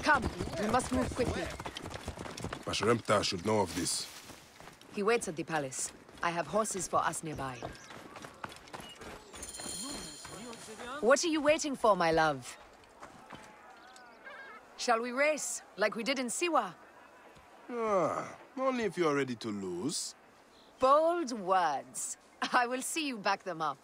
Come, we must move quickly. Pashremta should know of this. He waits at the palace. I have horses for us nearby. What are you waiting for, my love? Shall we race, like we did in Siwa? Only if you're ready to lose. Bold words. I will see you back them up.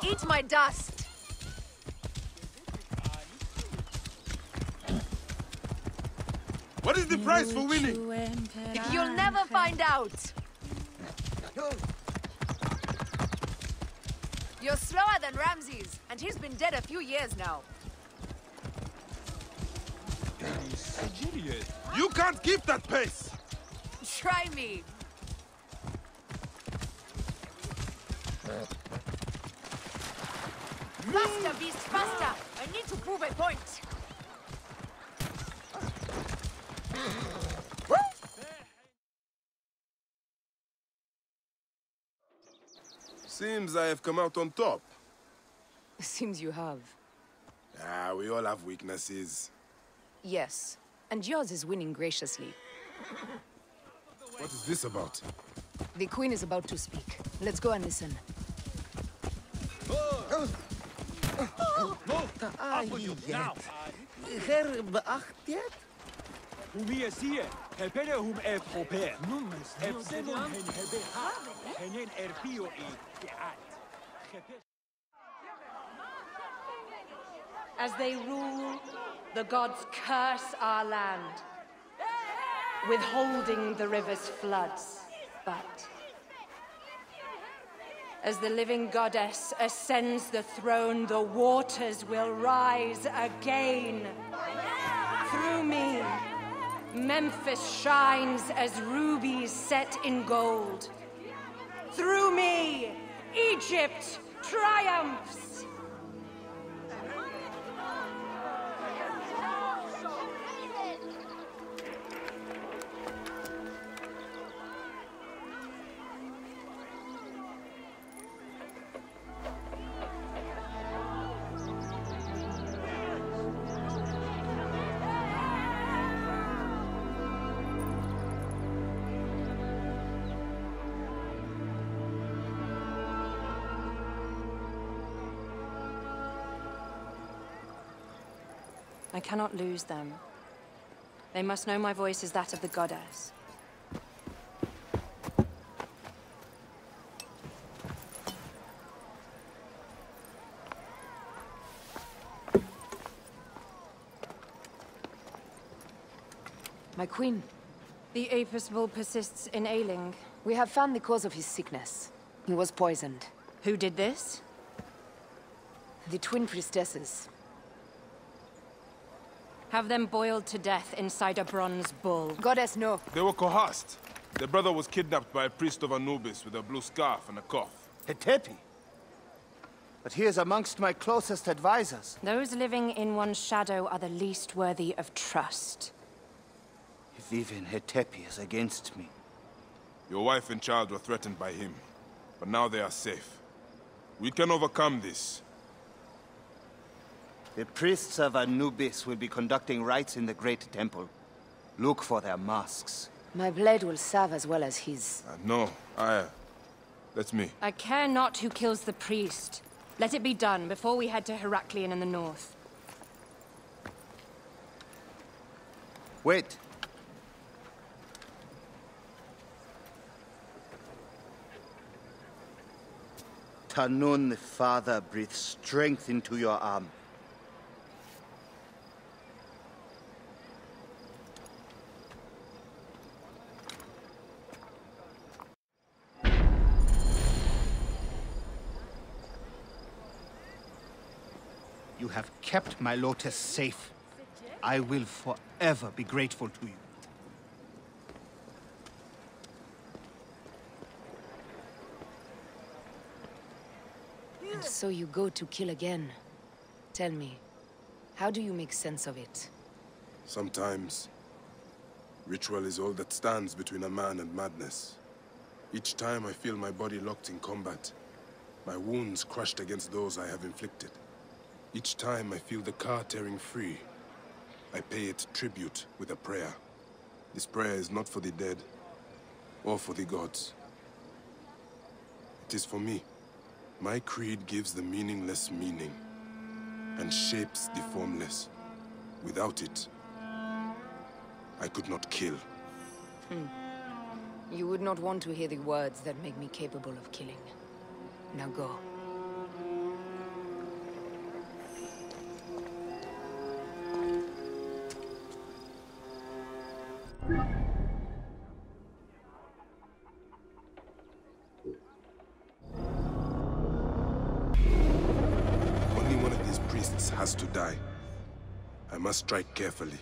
Eat my dust! What is the price for winning? You'll never find out! You're slower than Ramses, and he's been dead a few years now. You can't keep that pace! Try me! Faster, beast, faster! I need to prove a point! Seems I have come out on top. Seems you have. We all have weaknesses. Yes, and yours is winning graciously. What is this about? The Queen is about to speak. Let's go and listen. As they rule, the gods curse our land, withholding the river's floods. But as the living goddess ascends the throne, the waters will rise again. Through me, Memphis shines as rubies set in gold. Through me, Egypt triumphs. I cannot lose them. They must know my voice is that of the goddess. My queen. The Apis bull persists in ailing. We have found the cause of his sickness. He was poisoned. Who did this? The twin priestesses. Have them boiled to death inside a bronze bull. Goddess, no. They were coerced. Their brother was kidnapped by a priest of Anubis with a blue scarf and a cough. Hetepi? But he is amongst my closest advisors. Those living in one's shadow are the least worthy of trust. If even Hetepi is against me. Your wife and child were threatened by him, but now they are safe. We can overcome this. The priests of Anubis will be conducting rites in the Great Temple. Look for their masks. My blade will serve as well as his. No, that's me. I care not who kills the priest. Let it be done before we head to Heraklion in the north. Wait. Tanun the Father breathes strength into your arm. You have kept my lotus safe. I will forever be grateful to you. And so you go to kill again. Tell me, How do you make sense of it? Sometimes, ritual is all that stands between a man and madness. Each time I feel my body locked in combat, my wounds crushed against those I have inflicted. Each time I feel the car tearing free, I pay it tribute with a prayer. This prayer is not for the dead, or for the gods. It is for me. My creed gives the meaningless meaning, and shapes the formless. Without it, I could not kill. You would not want to hear the words that make me capable of killing. Now go. Only one of these priests has to die. I must strike carefully.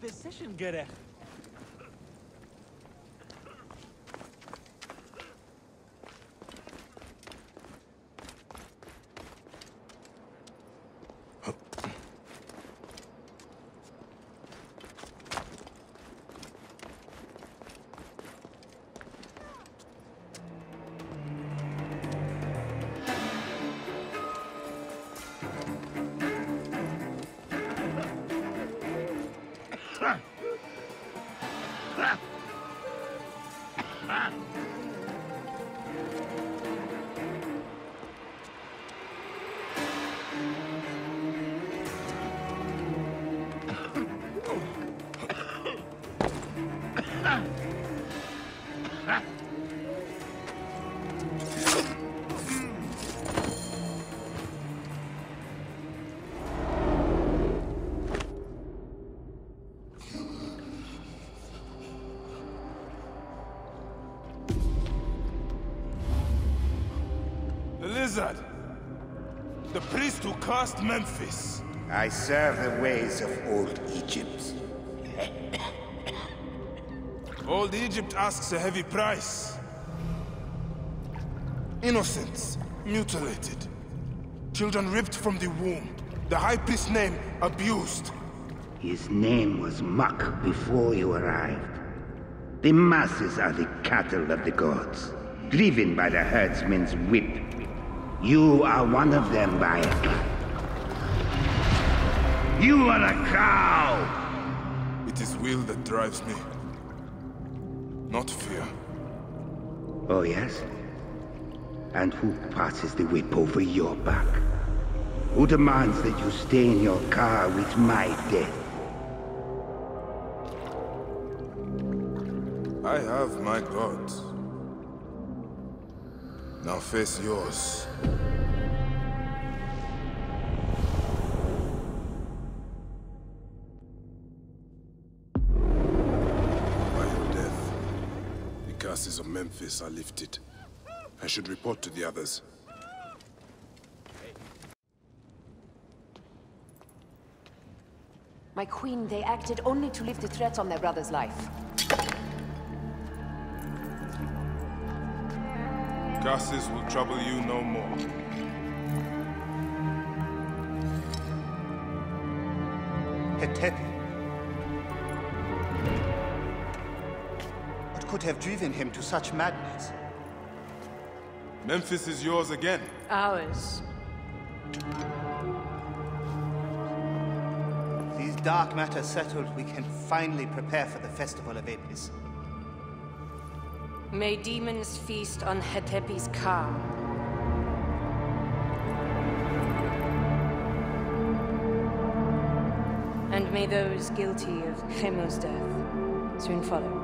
Position gerecht. Lizard! The priest who cursed Memphis! I serve the ways of old Egypt. Old Egypt asks a heavy price. Innocents, mutilated. Children ripped from the womb. The High Priest's name abused. His name was Muck before you arrived. The masses are the cattle of the gods, driven by the herdsman's whip. You are one of them, Bayek. You are a cow! It is will that drives me, not fear. Oh, yes? And who passes the whip over your back? Who demands that you stay in your car with my death? I have my gods. Now face yours. By your death, the curses of Memphis are lifted. I should report to the others. My queen, they acted only to lift the threat on their brother's life. Curses will trouble you no more. Hetepi. What could have driven him to such madness? Memphis is yours again. Ours. These dark matters settled, we can finally prepare for the festival of Apis. May demons feast on Hetepi's car. And may those guilty of Chemo's death soon follow.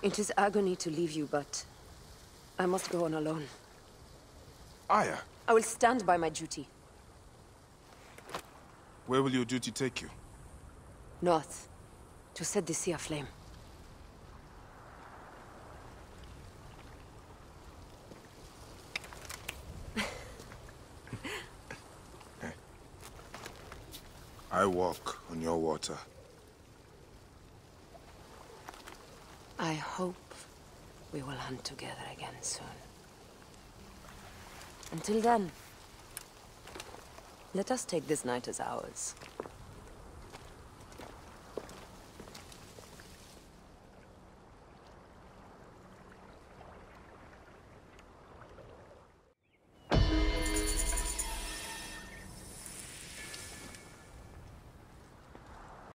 It is agony to leave you, but I must go on alone. Aya, I will stand by my duty. where will your duty take you? North, to set the sea aflame. I walk on your water. I hope we will hunt together again soon. Until then, let us take this night as ours.